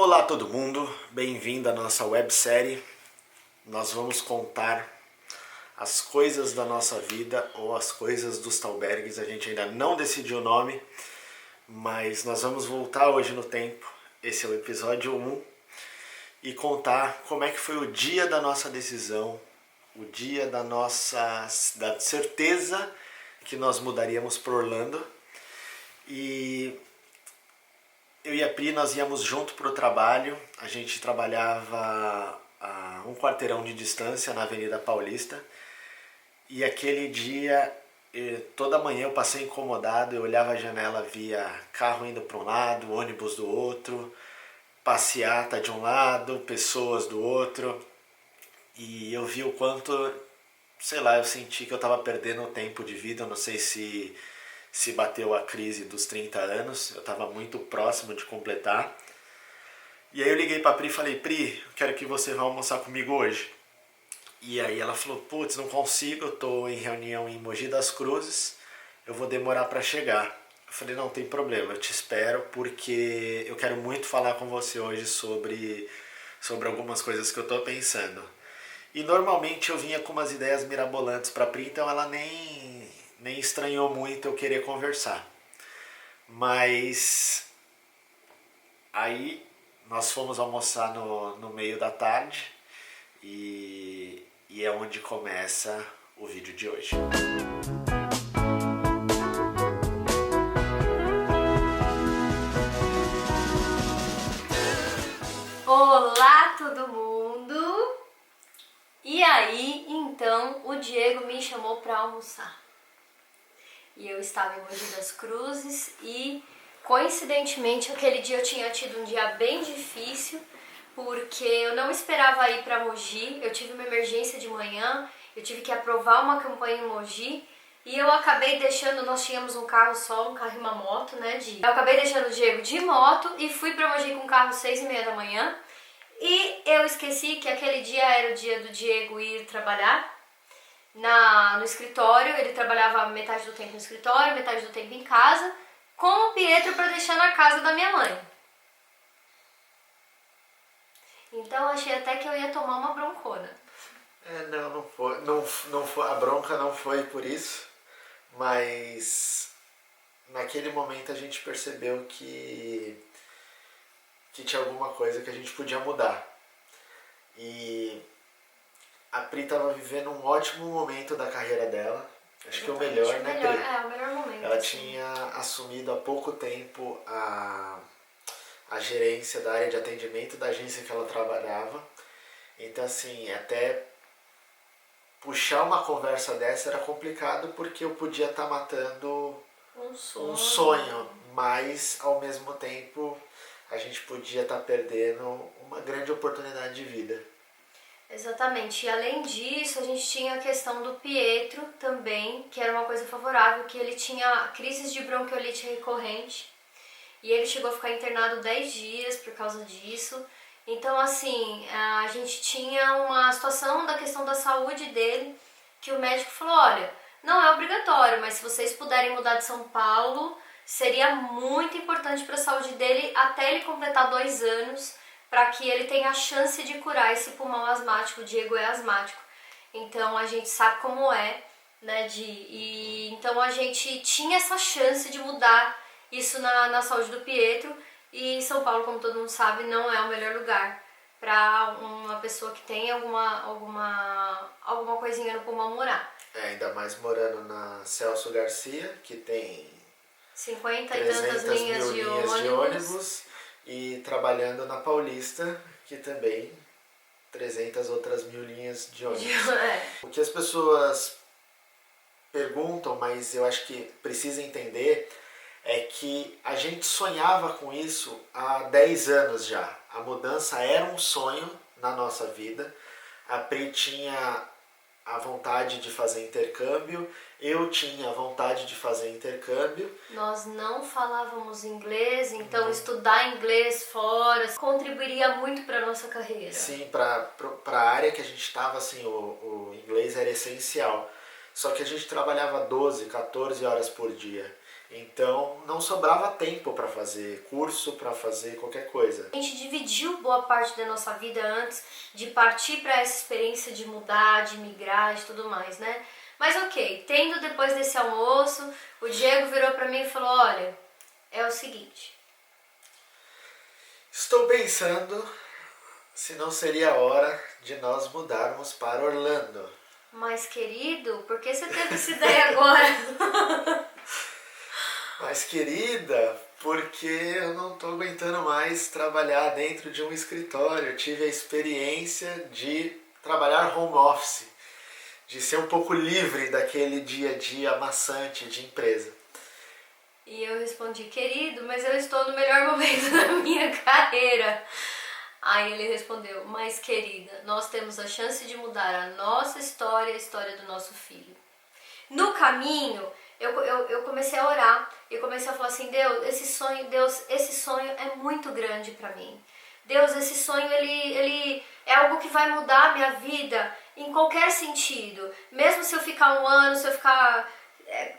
Olá todo mundo, bem-vindo à nossa websérie. Nós vamos contar as coisas da nossa vida ou as coisas dos Thalbergs. A gente ainda não decidiu o nome, mas nós vamos voltar hoje no tempo. Esse é o episódio 1 e contar como é que foi o dia da nossa decisão, o dia da certeza que nós mudaríamos para Orlando. E eu e a Pri, nós íamos junto para o trabalho. A gente trabalhava a um quarteirão de distância na Avenida Paulista. E aquele dia, toda manhã eu passei incomodado. Eu olhava a janela, via carro indo para um lado, ônibus do outro, passeata de um lado, pessoas do outro. E eu vi o quanto, sei lá, eu senti que eu estava perdendo o tempo de vida. Eu não sei se bateu a crise dos 30 anos, eu estava muito próximo de completar. E aí eu liguei pra Pri e falei: Pri, eu quero que você vá almoçar comigo hoje. E aí ela falou: putz, não consigo, eu tô em reunião em Mogi das Cruzes, eu vou demorar pra chegar. Eu falei: não tem problema, eu te espero porque eu quero muito falar com você hoje sobre algumas coisas que eu tô pensando. E normalmente eu vinha com umas ideias mirabolantes pra Pri, então ela nem estranhou muito eu querer conversar. Mas aí nós fomos almoçar no meio da tarde e é onde começa o vídeo de hoje. Olá todo mundo! E aí, então, o Diego me chamou para almoçar. E eu estava em Mogi das Cruzes e, coincidentemente, aquele dia eu tinha tido um dia bem difícil, porque eu não esperava ir para Mogi, eu tive uma emergência de manhã, eu tive que aprovar uma campanha em Mogi, e eu acabei deixando, nós tínhamos um carro só, um carro e uma moto, né, eu acabei deixando o Diego de moto e fui para Mogi com o carro às 6h30 da manhã, e eu esqueci que aquele dia era o dia do Diego ir trabalhar no escritório. Ele trabalhava metade do tempo no escritório, metade do tempo em casa, com o Pietro para deixar na casa da minha mãe. Então achei até que eu ia tomar uma broncona. Não foi, a bronca não foi por isso, mas naquele momento a gente percebeu que tinha alguma coisa que a gente podia mudar. E a Pri estava vivendo um ótimo momento da carreira dela. Acho que o melhor, né, Pri? É, o melhor momento. Ela tinha assumido há pouco tempo a gerência da área de atendimento da agência que ela trabalhava. Então, assim, até puxar uma conversa dessa era complicado porque eu podia estar matando um sonho, mas ao mesmo tempo a gente podia estar perdendo uma grande oportunidade de vida. Exatamente, e além disso a gente tinha a questão do Pietro também, que era uma coisa favorável, que ele tinha crises de bronquiolite recorrente e ele chegou a ficar internado 10 dias por causa disso. Então, assim, a gente tinha uma situação da questão da saúde dele, que o médico falou: olha, não é obrigatório, mas se vocês puderem mudar de São Paulo, seria muito importante para a saúde dele até ele completar 2 anos, para que ele tenha a chance de curar esse pulmão asmático. O Diego é asmático, então a gente sabe como é, né, então a gente tinha essa chance de mudar isso na saúde do Pietro. E São Paulo, como todo mundo sabe, não é o melhor lugar para uma pessoa que tem alguma coisinha no pulmão morar. Ainda mais morando na Celso Garcia, que tem 50 e tantas linhas de ônibus. E trabalhando na Paulista, que também 300 outras mil linhas de ônibus. O que as pessoas perguntam, mas eu acho que precisa entender, é que a gente sonhava com isso há 10 anos já. A mudança era um sonho na nossa vida. A Pri tinha a vontade de fazer intercâmbio, eu tinha a vontade de fazer intercâmbio. Nós não falávamos inglês, então estudar inglês fora contribuiria muito para a nossa carreira. Sim, para a área que a gente estava, assim, o inglês era essencial. Só que a gente trabalhava 12, 14 horas por dia. Então não sobrava tempo para fazer curso, para fazer qualquer coisa. A gente dividiu boa parte da nossa vida antes de partir para essa experiência de mudar, de migrar e tudo mais, né? Mas ok, tendo depois desse almoço, o Diego virou para mim e falou, olha, é o seguinte. Estou pensando se não seria a hora de nós mudarmos para Orlando. Mas querido, por que você teve essa ideia agora? Mas querida, porque eu não estou aguentando mais trabalhar dentro de um escritório. Eu tive a experiência de trabalhar home office, de ser um pouco livre daquele dia a dia maçante de empresa. E eu respondi, querido, mas eu estou no melhor momento da minha carreira. Aí ele respondeu, mas querida, nós temos a chance de mudar a nossa história, a história do nosso filho. No caminho, eu comecei a orar, eu comecei a falar assim, Deus, esse sonho é muito grande para mim. Deus, esse sonho, ele é algo que vai mudar a minha vida em qualquer sentido. Mesmo se eu ficar um ano, se eu ficar...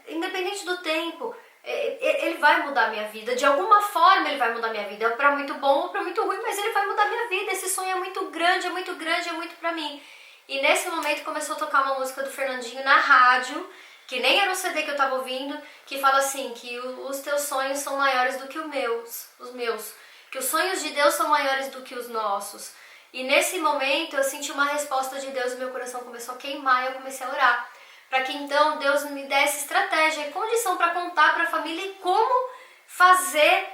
independente do tempo, ele vai mudar a minha vida. De alguma forma ele vai mudar a minha vida. Para muito bom ou para muito ruim, mas ele vai mudar a minha vida. Esse sonho é muito grande, é muito grande, é muito para mim. E nesse momento começou a tocar uma música do Fernandinho na rádio, que nem era um CD que eu tava ouvindo, que fala assim, que os teus sonhos são maiores do que os meus, que os sonhos de Deus são maiores do que os nossos. E nesse momento eu senti uma resposta de Deus e meu coração começou a queimar e eu comecei a orar, para que então Deus me desse estratégia e condição para contar para a família e como fazer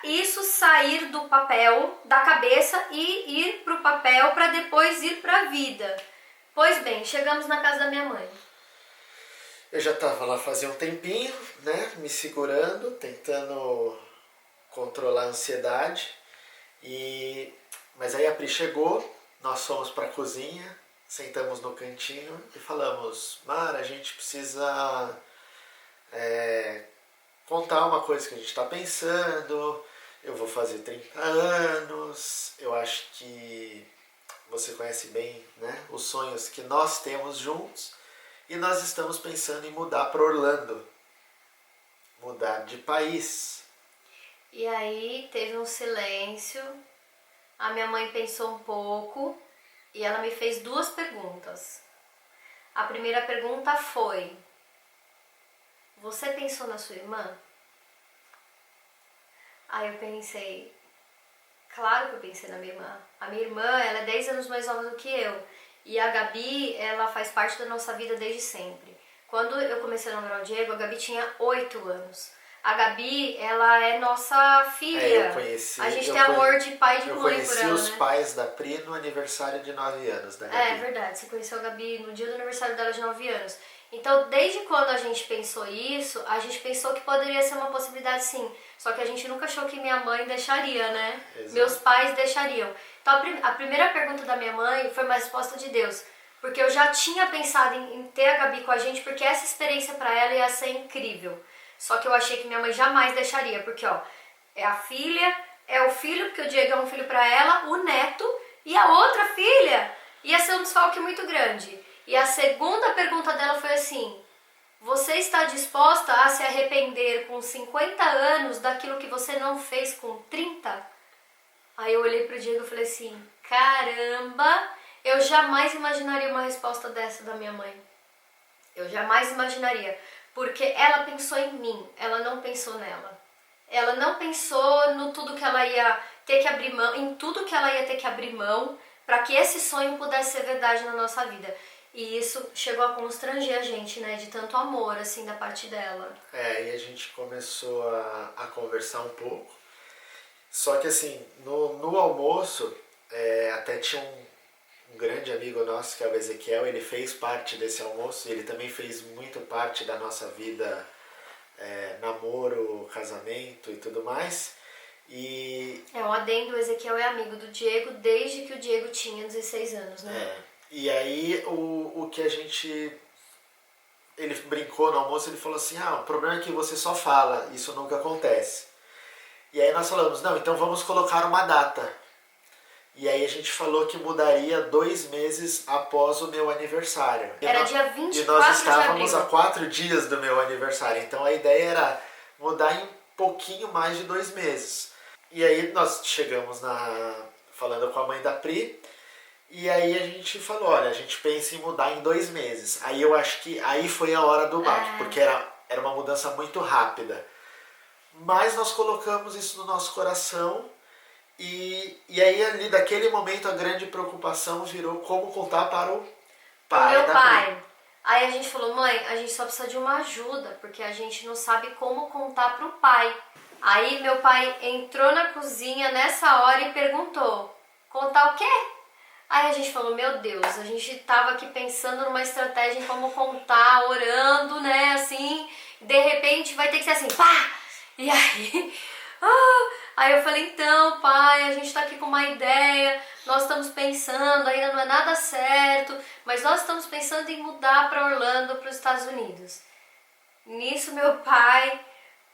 isso sair do papel, da cabeça e ir para o papel para depois ir para a vida. Pois bem, chegamos na casa da minha mãe. Eu já estava lá fazia um tempinho, né, me segurando, tentando controlar a ansiedade. Mas aí a Pri chegou, nós fomos para a cozinha, sentamos no cantinho e falamos, Mara, a gente precisa contar uma coisa que a gente está pensando, eu vou fazer 30 anos, eu acho que você conhece bem, né, os sonhos que nós temos juntos. E nós estamos pensando em mudar para Orlando, mudar de país. E aí teve um silêncio, a minha mãe pensou um pouco e ela me fez duas perguntas. A primeira pergunta foi, você pensou na sua irmã? Aí eu pensei, claro que eu pensei na minha irmã. A minha irmã, ela é 10 anos mais nova do que eu. E a Gabi, ela faz parte da nossa vida desde sempre. Quando eu comecei a namorar o Diego, a Gabi tinha 8 anos. A Gabi, ela é nossa filha. A gente tem amor de pai e de mãe por ela, né? Eu conheci os pais da Pri no aniversário de 9 anos da Gabi. É verdade, você conheceu a Gabi no dia do aniversário dela de 9 anos. Então, desde quando a gente pensou isso, a gente pensou que poderia ser uma possibilidade sim. Só que a gente nunca achou que minha mãe deixaria, né? Exato. Meus pais deixariam. Então, a primeira pergunta da minha mãe foi uma resposta de Deus. Porque eu já tinha pensado em ter a Gabi com a gente, porque essa experiência pra ela ia ser incrível. Só que eu achei que minha mãe jamais deixaria, porque ó, é a filha, é o filho, porque o Diego é um filho pra ela, o neto, e a outra filha ia ser um desfalque muito grande. E a segunda pergunta dela foi assim, você está disposta a se arrepender com 50 anos daquilo que você não fez com 30? Aí eu olhei pro Diego e falei assim, caramba, eu jamais imaginaria uma resposta dessa da minha mãe. Eu jamais imaginaria, porque ela pensou em mim, ela não pensou nela. Ela não pensou no tudo que ela ia ter que abrir mão, em tudo que ela ia ter que abrir mão para que esse sonho pudesse ser verdade na nossa vida. E isso chegou a constranger a gente, né, de tanto amor, assim, da parte dela. E a gente começou a conversar um pouco. Só que assim, no almoço, até tinha um grande amigo nosso, que é o Ezequiel, ele fez parte desse almoço, ele também fez muito parte da nossa vida, namoro, casamento e tudo mais. Um adendo, o Ezequiel é amigo do Diego desde que o Diego tinha 16 anos, né? E aí o que a gente... Ele brincou no almoço, ele falou assim, o problema é que você só fala, isso nunca acontece. E aí nós falamos, não, então vamos colocar uma data. E aí a gente falou que mudaria 2 meses após o meu aniversário. Era dia E nós 24 de estávamos abril. a 4 dias do meu aniversário. Então a ideia era mudar em um pouquinho mais de 2 meses. E aí nós chegamos falando com a mãe da Pri. E aí a gente falou, olha, a gente pensa em mudar em 2 meses. Aí eu acho que aí foi a hora do baque, porque era uma mudança muito rápida. Mas nós colocamos isso no nosso coração e aí ali daquele momento a grande preocupação virou como contar para o pai meu da pai. Pri. Aí a gente falou, mãe, a gente só precisa de uma ajuda, porque a gente não sabe como contar pro pai. Aí meu pai entrou na cozinha nessa hora e perguntou, contar o quê? Aí a gente falou, meu Deus, a gente tava aqui pensando numa estratégia em como contar, orando, né, assim, de repente vai ter que ser assim, pá! E aí, aí eu falei, então, pai, a gente tá aqui com uma ideia, nós estamos pensando, ainda não é nada certo, mas nós estamos pensando em mudar para Orlando, para os Estados Unidos. Nisso meu pai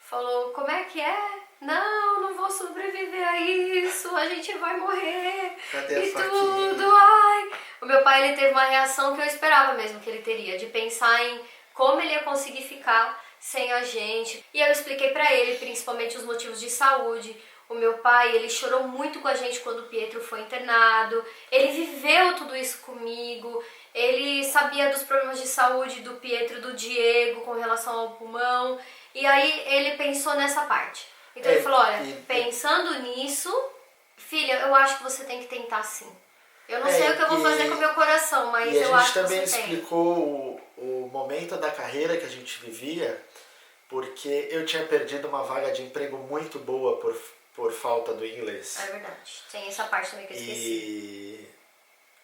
falou, como é que é? Não vou sobreviver a isso, a gente vai morrer. Cadê a e faquinha? tudo, ai. O meu pai, ele teve uma reação que eu esperava mesmo que ele teria, de pensar em como ele ia conseguir ficar sem a gente. E eu expliquei pra ele, principalmente os motivos de saúde. O meu pai, ele chorou muito com a gente quando o Pietro foi internado. Ele viveu tudo isso comigo. Ele sabia dos problemas de saúde do Pietro e do Diego com relação ao pulmão. E aí ele pensou nessa parte. Então ele falou, olha, pensando nisso, filha, eu acho que você tem que tentar sim. Eu não sei o que eu vou fazer com o meu coração, mas eu acho que você tem. E a gente também explicou o momento da carreira que a gente vivia, porque eu tinha perdido uma vaga de emprego muito boa por falta do inglês. É verdade, tem essa parte também que eu esqueci.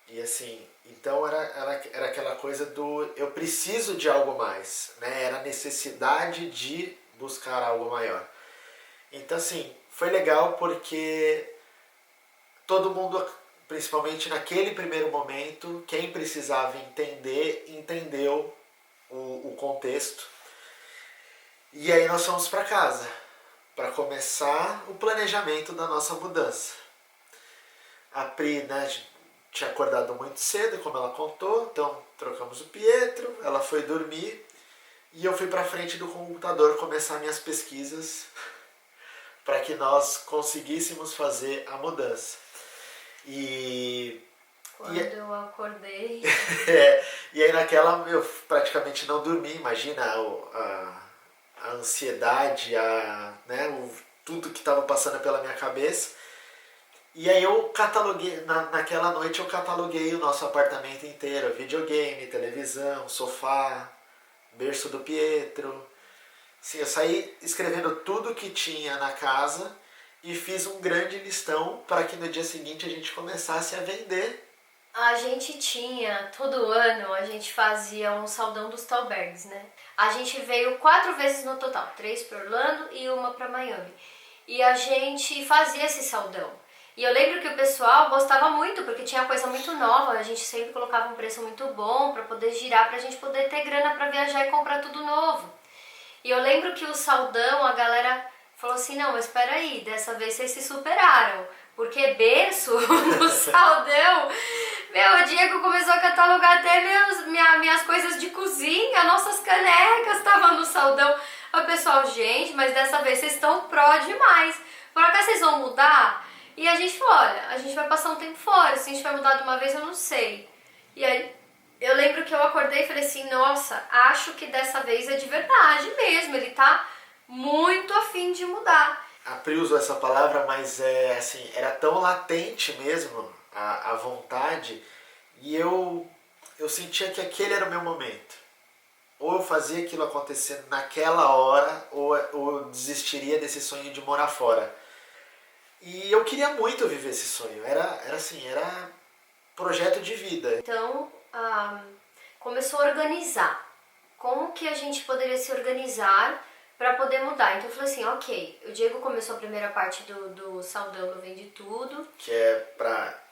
E assim, então era aquela coisa do eu preciso de algo mais, né? Era a necessidade de buscar algo maior. Então assim, foi legal porque todo mundo, principalmente naquele primeiro momento, quem precisava entender, entendeu o contexto. E aí nós fomos para casa para começar o planejamento da nossa mudança. A Pri, né, tinha acordado muito cedo, como ela contou, então trocamos o Pietro, ela foi dormir e eu fui para frente do computador começar minhas pesquisas para que nós conseguíssemos fazer a mudança. Quando eu acordei... E aí naquela eu praticamente não dormi, imagina a ansiedade, né, tudo que estava passando pela minha cabeça. E aí eu cataloguei, naquela noite eu cataloguei o nosso apartamento inteiro, videogame, televisão, sofá, berço do Pietro. Sim, eu saí escrevendo tudo que tinha na casa e fiz um grande listão para que no dia seguinte a gente começasse a vender. A gente tinha, todo ano, a gente fazia um saldão dos Tallbergs, né? A gente veio 4 vezes no total, 3 para Orlando e uma para Miami. E a gente fazia esse saldão. E eu lembro que o pessoal gostava muito, porque tinha coisa muito nova, a gente sempre colocava um preço muito bom para poder girar, pra gente poder ter grana para viajar e comprar tudo novo. E eu lembro que o saldão, a galera falou assim, não, mas espera aí, dessa vez vocês se superaram, porque berço no saldão, o Diego começou a catalogar até minhas coisas de cozinha, nossas canecas estavam no saldão. O pessoal, gente, mas dessa vez vocês estão pró demais, por acaso vocês vão mudar? E a gente falou, olha, a gente vai passar um tempo fora, se a gente vai mudar de uma vez eu não sei. E aí eu lembro que eu acordei e falei assim, nossa, acho que dessa vez é de verdade mesmo, ele tá muito afim de mudar. A Pri usou essa palavra, mas assim, era tão latente mesmo a vontade, e eu sentia que aquele era o meu momento. Ou eu fazia aquilo acontecer naquela hora, ou eu desistiria desse sonho de morar fora. E eu queria muito viver esse sonho, era projeto de vida. Então, começou a organizar. Como que a gente poderia se organizar para poder mudar? Então eu falei assim, ok, o Diego começou a primeira parte do saldão do Vende Tudo. Que é para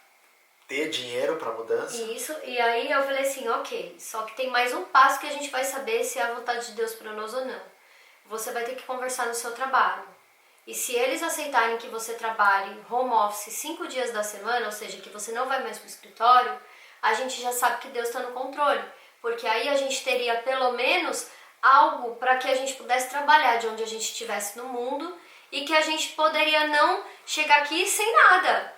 ter dinheiro para mudança. Isso, e aí eu falei assim, ok, só que tem mais um passo que a gente vai saber se é a vontade de Deus para nós ou não. Você vai ter que conversar no seu trabalho. E se eles aceitarem que você trabalhe home office 5 dias da semana, ou seja, que você não vai mais para o escritório, a gente já sabe que Deus está no controle. Porque aí a gente teria pelo menos algo para que a gente pudesse trabalhar de onde a gente estivesse no mundo e que a gente poderia não chegar aqui sem nada.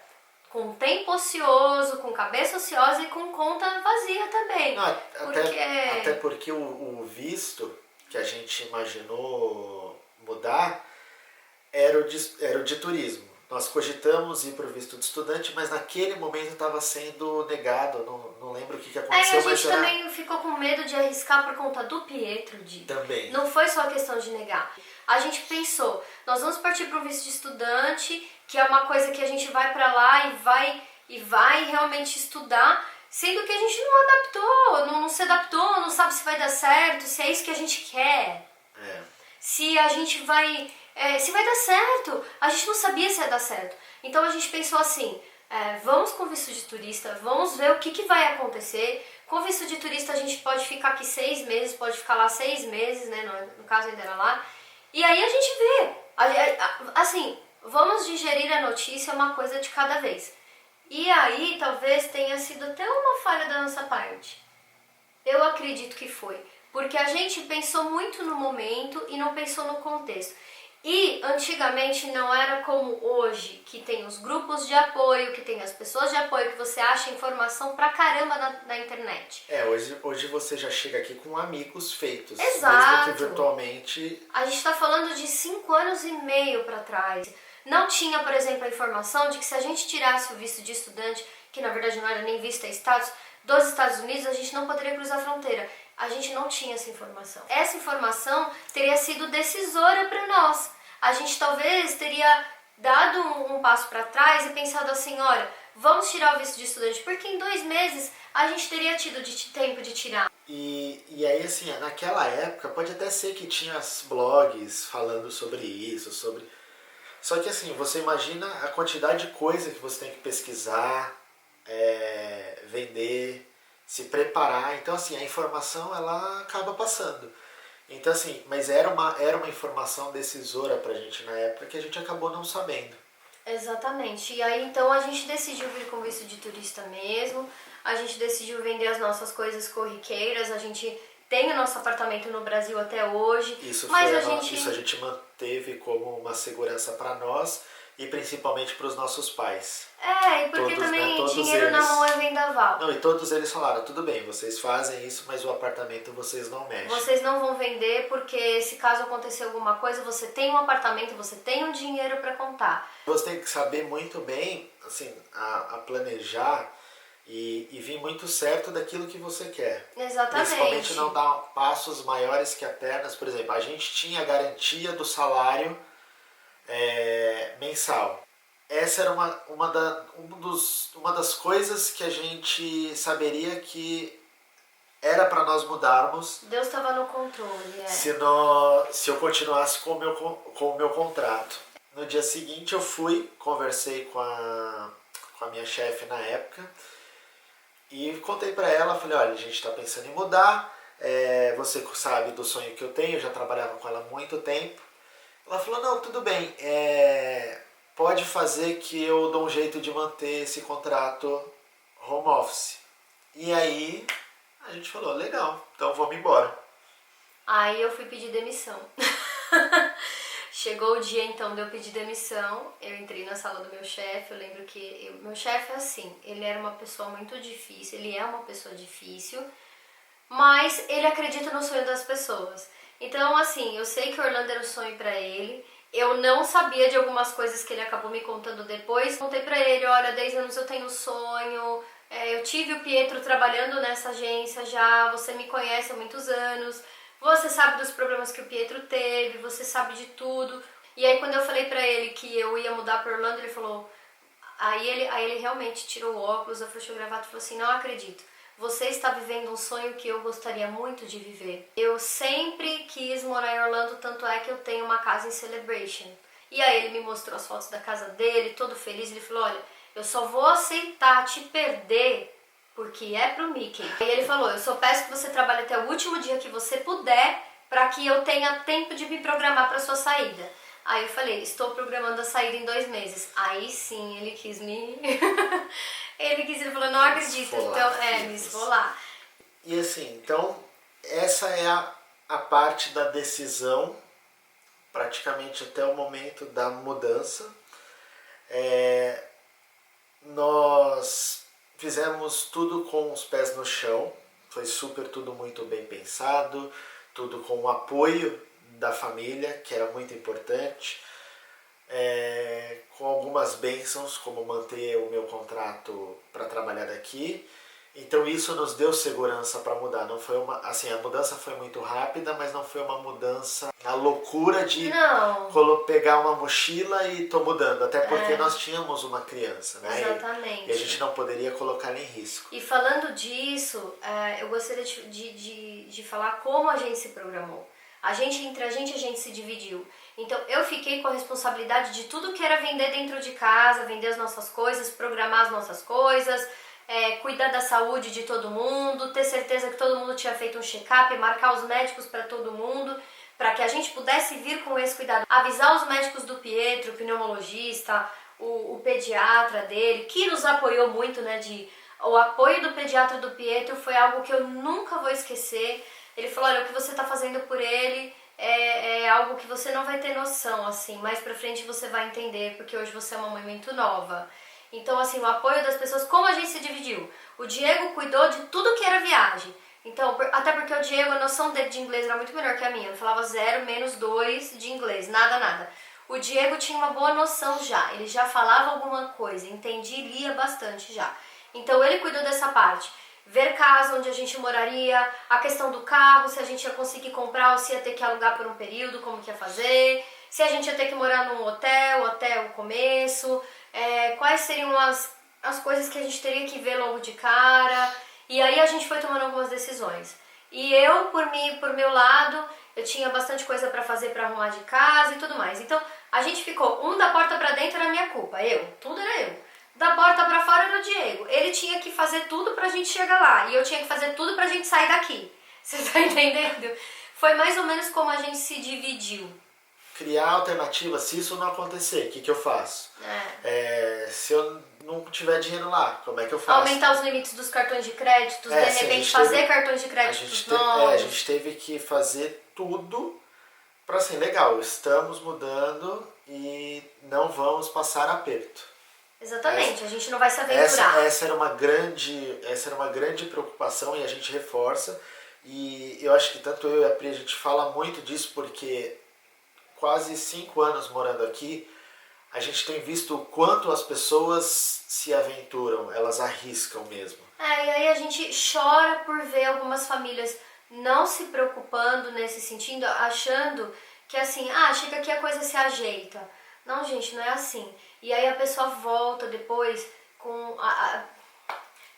Com tempo ocioso, com cabeça ociosa e com conta vazia também. Não, até porque o visto que a gente imaginou mudar era o de turismo. Nós cogitamos ir para o visto de estudante, mas naquele momento estava sendo negado. Não lembro o que aconteceu. Aí a gente também ficou com medo de arriscar por conta do Pietro, Também. Não foi só a questão de negar. A gente pensou, nós vamos partir para o visto de estudante, que é uma coisa que a gente vai para lá e vai realmente estudar, sendo que a gente não adaptou, não se adaptou, não sabe se vai dar certo, se é isso que a gente quer. Se a gente vai... se vai dar certo, a gente não sabia se ia dar certo. Então a gente pensou assim, vamos com visto de turista, vamos ver o que vai acontecer. Com visto de turista a gente pode ficar aqui 6 meses, pode ficar lá 6 meses, né? No caso ainda era lá. E aí a gente vê, assim, vamos digerir a notícia uma coisa de cada vez. E aí talvez tenha sido até uma falha da nossa parte. Eu acredito que foi. Porque a gente pensou muito no momento e não pensou no contexto. E antigamente não era como hoje, que tem os grupos de apoio, que tem as pessoas de apoio, que você acha informação pra caramba na internet. Hoje você já chega aqui com amigos feitos. Exato. Mesmo que virtualmente... A gente tá falando de 5 anos e meio pra trás. Não tinha, por exemplo, a informação de que se a gente tirasse o visto de estudante, que na verdade não era nem visto, é status, dos Estados Unidos, a gente não poderia cruzar a fronteira. A gente não tinha essa informação. Essa informação teria sido decisora para nós. A gente talvez teria dado um passo para trás e pensado assim, olha, vamos tirar o visto de estudante, porque em 2 meses a gente teria tido tempo de tirar. E aí, assim, naquela época, pode até ser que tinha blogs falando sobre isso, Só que assim, você imagina a quantidade de coisa que você tem que pesquisar, vender, se preparar. Então, assim, a informação, ela acaba passando. Então, assim, mas era uma informação decisora pra gente na época que a gente acabou não sabendo. Exatamente. E aí, então, a gente decidiu vir com visto de turista mesmo. A gente decidiu vender as nossas coisas corriqueiras. A gente tem o nosso apartamento no Brasil até hoje. Isso a gente manteve como uma segurança para nós e principalmente para os nossos pais. E porque também dinheiro na mão é vendaval. Não, e todos eles falaram, tudo bem, vocês fazem isso, mas o apartamento vocês não mexem. Vocês não vão vender porque se caso acontecer alguma coisa, você tem um apartamento, você tem um dinheiro para contar. Você tem que saber muito bem, assim, a planejar e vir muito certo daquilo que você quer. Exatamente. Principalmente não dar passos maiores que as pernas. Por exemplo, a gente tinha a garantia do salário mensal. Essa era uma das coisas que a gente saberia que era para nós mudarmos. Deus estava no controle. Se eu continuasse com o meu contrato. No dia seguinte eu conversei com a minha chefe na época e contei para ela, falei, olha, a gente está pensando em mudar, você sabe do sonho que eu tenho, eu já trabalhava com ela há muito tempo. Ela falou, não, tudo bem, pode fazer que eu dou um jeito de manter esse contrato home office. E aí a gente falou, legal, então vamos embora. Aí eu fui pedir demissão. Chegou o dia então de eu pedir demissão, eu entrei na sala do meu chefe, eu lembro que meu chefe é assim, ele era uma pessoa muito difícil, ele é uma pessoa difícil, mas ele acredita no sonho das pessoas. Então, assim, eu sei que Orlando era o sonho pra ele. Eu não sabia de algumas coisas que ele acabou me contando depois. Contei pra ele, olha, 10 anos eu tenho sonho. Eu tive o Pietro trabalhando nessa agência já. Você me conhece há muitos anos. Você sabe dos problemas que o Pietro teve. Você sabe de tudo. E aí, quando eu falei pra ele que eu ia mudar pra Orlando, ele falou... Aí ele realmente tirou o óculos, afrouxou o gravata e falou assim, não acredito. Você está vivendo um sonho que eu gostaria muito de viver. Eu sempre quis morar em Orlando, tanto é que eu tenho uma casa em Celebration. E aí ele me mostrou as fotos da casa dele, todo feliz. Ele falou, olha, eu só vou aceitar te perder porque é pro Mickey. Aí ele falou, eu só peço que você trabalhe até o último dia que você puder para que eu tenha tempo de me programar para sua saída. Aí eu falei, estou programando a saída em 2 meses. Aí sim, ele quis me... ele falou, não acredito, então, me esfolar. E assim, então, essa é a parte da decisão, praticamente até o momento da mudança. Nós fizemos tudo com os pés no chão, foi tudo muito bem pensado, tudo com o apoio da família, que era muito importante, com algumas bênçãos, como manter o meu contrato para trabalhar daqui. Então isso nos deu segurança para mudar. Não foi uma, assim, a mudança foi muito rápida, mas não foi uma mudança na loucura de pegar uma mochila e tô mudando. Até porque nós tínhamos uma criança, né? Exatamente. E a gente não poderia colocá-la em risco. E falando disso, eu gostaria de falar como a gente se programou. Entre a gente se dividiu. Então eu fiquei com a responsabilidade de tudo que era vender dentro de casa, vender as nossas coisas, programar as nossas coisas, cuidar da saúde de todo mundo, ter certeza que todo mundo tinha feito um check-up, marcar os médicos para todo mundo, para que a gente pudesse vir com esse cuidado. Avisar os médicos do Pietro, o pneumologista, o pediatra dele, que nos apoiou muito, né? O apoio do pediatra do Pietro foi algo que eu nunca vou esquecer. Ele falou, olha, o que você está fazendo por ele é algo que você não vai ter noção, assim, mais pra frente você vai entender, porque hoje você é uma mãe muito nova. Então, assim, o apoio das pessoas, como a gente se dividiu? O Diego cuidou de tudo que era viagem. Então, até porque o Diego, a noção dele de inglês era muito melhor que a minha. Eu falava 0, -2 de inglês, nada. O Diego tinha uma boa noção já, ele já falava alguma coisa, entendia e lia bastante já. Então, ele cuidou dessa parte. Ver casa onde a gente moraria, a questão do carro, se a gente ia conseguir comprar ou se ia ter que alugar por um período, como que ia fazer, se a gente ia ter que morar num hotel o começo, quais seriam as coisas que a gente teria que ver logo de cara. E aí a gente foi tomando algumas decisões. E eu, por meu lado, eu tinha bastante coisa para fazer, para arrumar de casa e tudo mais. Então a gente ficou, da porta para dentro era minha culpa, tudo era eu. Da porta pra fora era o Diego. Ele tinha que fazer tudo pra gente chegar lá. E eu tinha que fazer tudo pra gente sair daqui. Você tá entendendo? Foi mais ou menos como a gente se dividiu. Criar alternativas, se isso não acontecer, o que eu faço? Se eu não tiver dinheiro lá, como é que eu faço? Aumentar os limites dos cartões de crédito, de repente fazer cartões de crédito novos. A gente teve que fazer tudo pra assim, legal, estamos mudando e não vamos passar aperto. Exatamente, a gente não vai se aventurar. Essa era uma grande preocupação e a gente reforça. E eu acho que tanto eu e a Pri, a gente fala muito disso porque quase 5 anos morando aqui, a gente tem visto o quanto as pessoas se aventuram, elas arriscam mesmo. E aí a gente chora por ver algumas famílias não se preocupando nesse sentido, achando que assim, chega aqui a coisa se ajeita. Não, gente, não é assim. E aí a pessoa volta depois com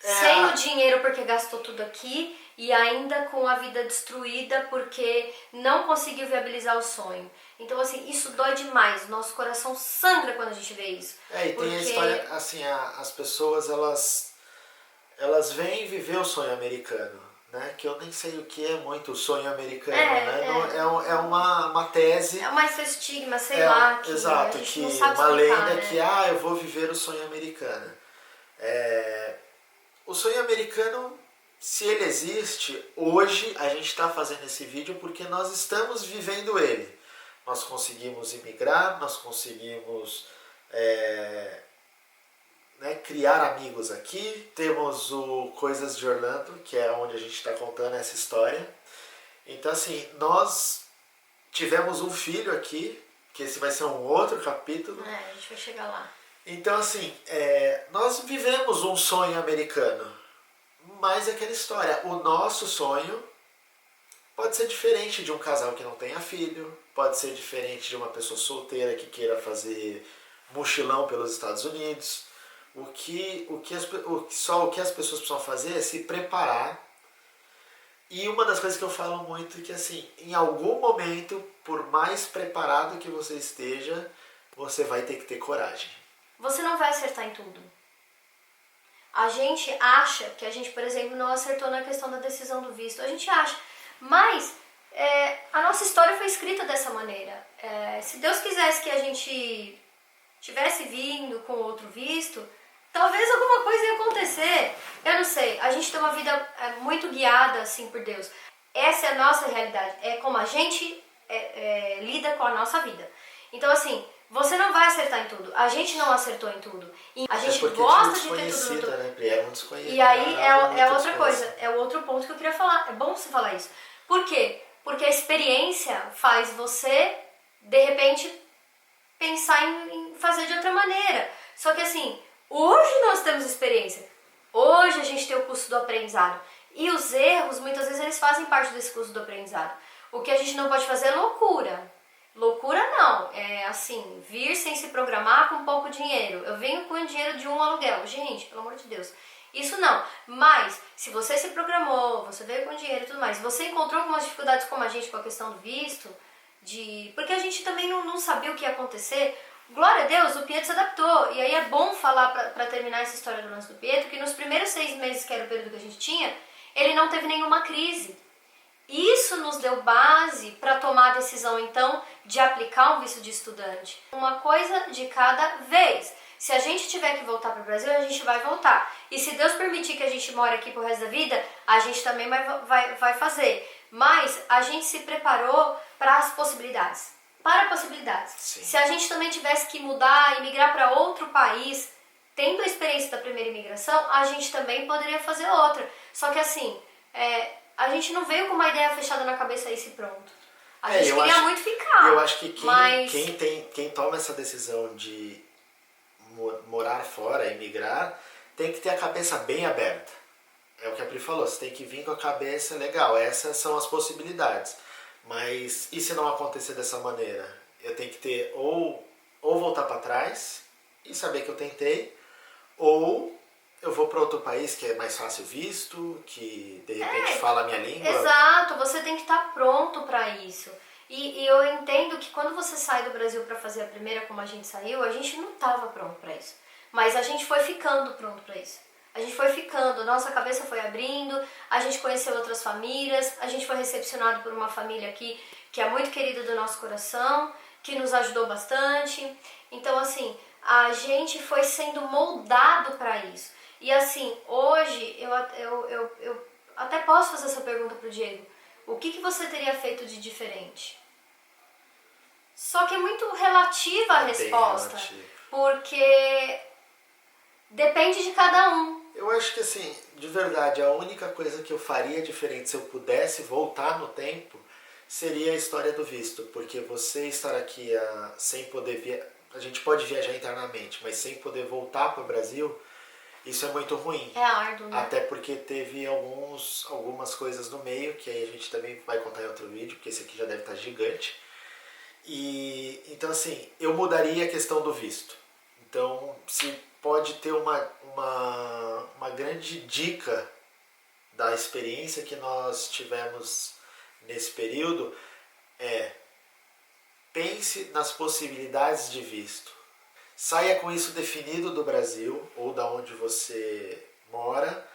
sem o dinheiro porque gastou tudo aqui e ainda com a vida destruída porque não conseguiu viabilizar o sonho. Então, assim, isso dói demais. Nosso coração sangra quando a gente vê isso. E tem a história, assim, as pessoas, elas vêm viver o sonho americano, né? Que eu nem sei o que é muito o sonho americano, né? É uma tese. É mais estigma, sei lá. Exato, que não sabe uma explicar, lenda né? que, eu vou viver o sonho americano. O sonho americano, se ele existe, hoje a gente está fazendo esse vídeo porque nós estamos vivendo ele. Nós conseguimos imigrar, nós conseguimos criar amigos aqui. Temos o Coisas de Orlando, que é onde a gente está contando essa história. Então, assim, nós tivemos um filho aqui, que esse vai ser um outro capítulo. A gente vai chegar lá. Então, assim, nós vivemos um sonho americano, mas é aquela história, o nosso sonho pode ser diferente de um casal que não tenha filho, pode ser diferente de uma pessoa solteira que queira fazer mochilão pelos Estados Unidos. O que as pessoas precisam fazer é se preparar. E uma das coisas que eu falo muito é que, assim, em algum momento, por mais preparado que você esteja, você vai ter que ter coragem. Você não vai acertar em tudo. A gente acha que a gente, por exemplo, não acertou na questão da decisão do visto. A gente acha. Mas a nossa história foi escrita dessa maneira. Se Deus quisesse que a gente tivesse vindo com outro visto, talvez alguma coisa ia acontecer. Eu não sei, a gente tem uma vida muito guiada assim por Deus. Essa é a nossa realidade, é como a gente lida com a nossa vida. Então assim, você não vai acertar em tudo. A gente não acertou em tudo. E a gente gosta de ter tudo no tudo. Né? Era um desconhecido. E aí é outra coisa, é o outro ponto que eu queria falar. É bom você falar isso. Por quê? Porque a experiência faz você, de repente, pensar em fazer de outra maneira. Só que assim, hoje nós temos experiência. Hoje a gente tem o curso do aprendizado. E os erros, muitas vezes, eles fazem parte desse curso do aprendizado. O que a gente não pode fazer é loucura. Loucura não, é assim, vir sem se programar com pouco dinheiro. Eu venho com o dinheiro de um aluguel. Gente, pelo amor de Deus. Isso não. Mas, se você se programou, você veio com dinheiro e tudo mais, você encontrou algumas dificuldades como a gente com a questão do visto, porque a gente também não sabia o que ia acontecer. Glória a Deus, o Pietro se adaptou. E aí é bom falar, pra terminar essa história do lance do Pietro, que nos primeiros 6 meses, que era o período que a gente tinha, ele não teve nenhuma crise. Isso nos deu base para tomar a decisão, então, de aplicar um visto de estudante. Uma coisa de cada vez. Se a gente tiver que voltar para o Brasil, a gente vai voltar. E se Deus permitir que a gente more aqui pro resto da vida, a gente também vai fazer. Mas a gente se preparou para as possibilidades. Para possibilidades. Sim. Se a gente também tivesse que mudar e migrar para outro país, tendo a experiência da primeira imigração, a gente também poderia fazer outra. Só que assim, a gente não veio com uma ideia fechada na cabeça e se pronto. A gente queria muito ficar. Eu acho que quem toma essa decisão de morar fora, emigrar, tem que ter a cabeça bem aberta. É o que a Pri falou, você tem que vir com a cabeça legal, essas são as possibilidades. Mas e se não acontecer dessa maneira? Eu tenho que ter ou voltar para trás e saber que eu tentei, ou eu vou para outro país que é mais fácil visto, que de repente fala a minha língua. Exato, você tem que estar pronto para isso. E eu entendo que quando você sai do Brasil para fazer a primeira como a gente saiu, a gente não estava pronto para isso. Mas a gente foi ficando pronto para isso. A gente foi ficando, nossa cabeça foi abrindo, a gente conheceu outras famílias, a gente foi recepcionado por uma família aqui que é muito querida do nosso coração, que nos ajudou bastante. Então assim, a gente foi sendo moldado para isso. E assim, hoje eu até posso fazer essa pergunta pro Diego. O que você teria feito de diferente? Só que é muito relativa a resposta, porque depende de cada um. Eu acho que assim, de verdade, a única coisa que eu faria diferente se eu pudesse voltar no tempo seria a história do visto, porque você estar aqui sem poder a gente pode viajar internamente, mas sem poder voltar para o Brasil, isso é muito ruim. É árduo, né? Até porque teve algumas coisas no meio, que aí a gente também vai contar em outro vídeo, porque esse aqui já deve estar gigante. E então assim, eu mudaria a questão do visto. Então, se pode ter uma grande dica da experiência que nós tivemos nesse período, pense nas possibilidades de visto. Saia com isso definido do Brasil ou da onde você mora.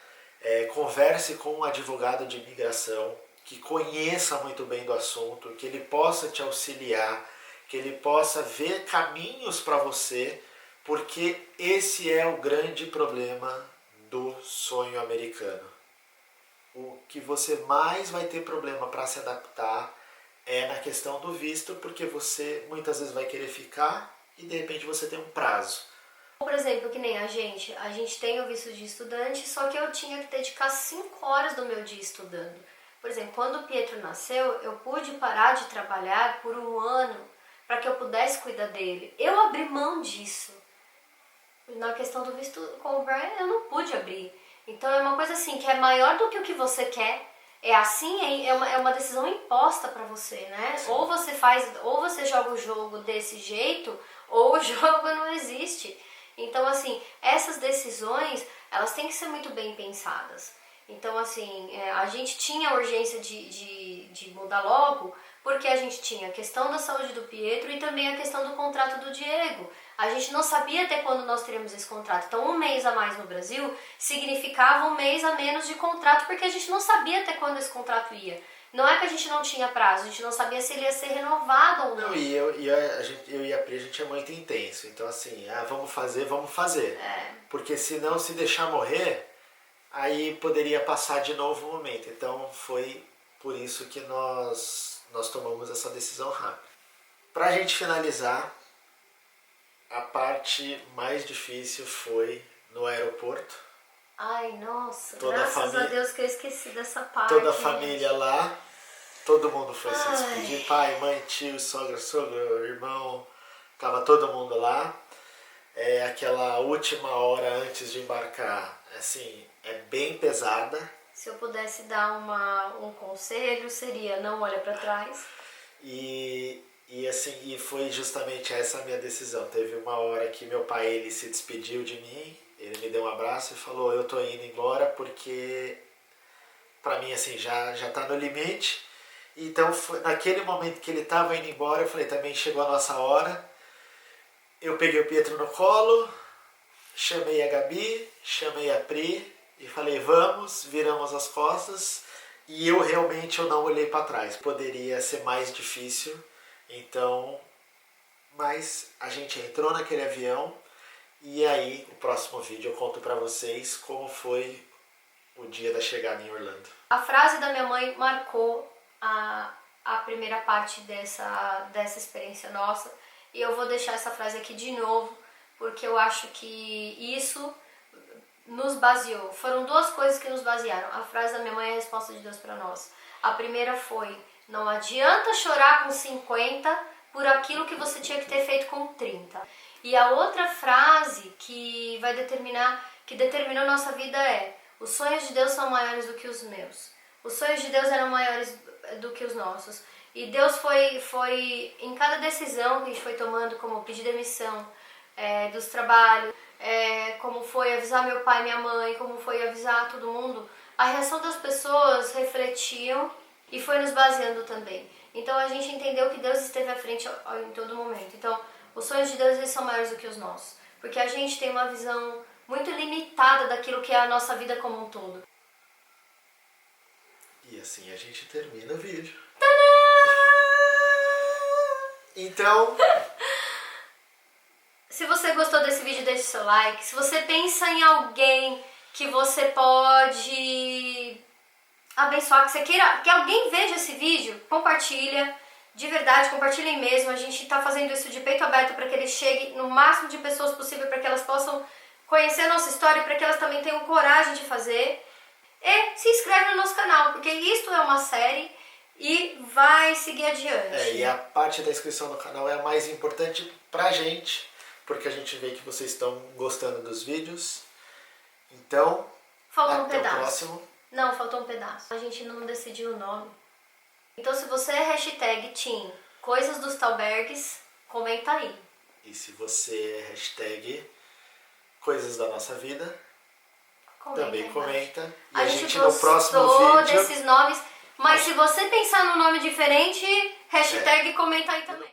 Converse com um advogado de imigração que conheça muito bem do assunto, que ele possa te auxiliar, que ele possa ver caminhos para você, porque esse é o grande problema do sonho americano. O que você mais vai ter problema para se adaptar é na questão do visto, porque você muitas vezes vai querer ficar e de repente você tem um prazo. Por exemplo, que nem a gente tem o visto de estudante, só que eu tinha que dedicar 5 horas do meu dia estudando. Por exemplo, quando o Pietro nasceu, eu pude parar de trabalhar por 1 ano para que eu pudesse cuidar dele. Eu abri mão disso. Na questão do visto com o Brian, eu não pude abrir. Então é uma coisa assim, que é maior do que o que você quer. É assim, é uma decisão imposta para você, né? Sim. Ou você joga o jogo desse jeito, ou o jogo não existe. Então assim, essas decisões, elas têm que ser muito bem pensadas. Então assim, a gente tinha a urgência de mudar logo, porque a gente tinha a questão da saúde do Pietro e também a questão do contrato do Diego. A gente não sabia até quando nós teríamos esse contrato. Então 1 mês a mais no Brasil significava 1 mês a menos de contrato, porque a gente não sabia até quando esse contrato ia. Não é que a gente não tinha prazo, a gente não sabia se ele ia ser renovado ou não. Não, e eu e a Pri, a gente é muito intenso. Então assim, vamos fazer, vamos fazer. Porque senão, se deixar morrer, aí poderia passar de novo o momento. Então foi por isso que nós tomamos essa decisão rápida. Pra gente finalizar, a parte mais difícil foi no aeroporto. Ai, nossa, Toda graças a Deus que eu esqueci dessa parte. Toda a família lá, todo mundo foi se despedir. Pai, mãe, tio, sogra, sogro, irmão, tava todo mundo lá. Aquela última hora antes de embarcar, assim, é bem pesada. Se eu pudesse dar um conselho, seria não olha para trás. E foi justamente essa a minha decisão. Teve uma hora que meu pai, ele se despediu de mim, ele me deu um abraço e falou, eu tô indo embora porque pra mim assim já tá no limite. Então naquele momento que ele tava indo embora, eu falei, também chegou a nossa hora. Eu peguei o Pietro no colo, chamei a Gabi, chamei a Pri e falei, vamos, viramos as costas. E eu realmente não olhei para trás. Poderia ser mais difícil, então, mas a gente entrou naquele avião e aí o próximo vídeo eu conto para vocês como foi o dia da chegada em Orlando. A frase da minha mãe marcou a primeira parte dessa experiência nossa e eu vou deixar essa frase aqui de novo porque eu acho que isso nos baseou. Foram duas coisas que nos basearam. A frase da minha mãe é a resposta de Deus para nós. A primeira foi, não adianta chorar com 50 por aquilo que você tinha que ter feito com 30. E a outra frase que determinou nossa vida é, os sonhos de Deus são maiores do que os meus. Os sonhos de Deus eram maiores do que os nossos. E Deus foi em cada decisão que a gente foi tomando, como pedir demissão dos trabalhos, como foi avisar meu pai e minha mãe, como foi avisar todo mundo, a reação das pessoas refletiam e foi nos baseando também. Então a gente entendeu que Deus esteve à frente em todo momento. Então os sonhos de Deus eles são maiores do que os nossos, porque a gente tem uma visão muito limitada daquilo que é a nossa vida como um todo. E assim a gente termina o vídeo. Tadã! Então... Se você gostou desse vídeo, deixe seu like. Se você pensa em alguém que você pode abençoar, que você queira que alguém veja esse vídeo, compartilha. De verdade, compartilhem mesmo. A gente está fazendo isso de peito aberto para que ele chegue no máximo de pessoas possível, para que elas possam conhecer a nossa história, para que elas também tenham coragem de fazer. E se inscreve no nosso canal, porque isto é uma série e vai seguir adiante. E a parte da inscrição no canal é a mais importante pra gente, porque a gente vê que vocês estão gostando dos vídeos. Então, faltou um até pedaço. o próximo. Não, faltou um pedaço. A gente não decidiu o nome. Então, se você é hashtag Team Coisas dos Thalbergs, comenta aí. E se você é hashtag Coisas da Nossa Vida, também comenta. E a gente no próximo vídeo... desses nomes, mas se você pensar num nome diferente, hashtag comenta aí também.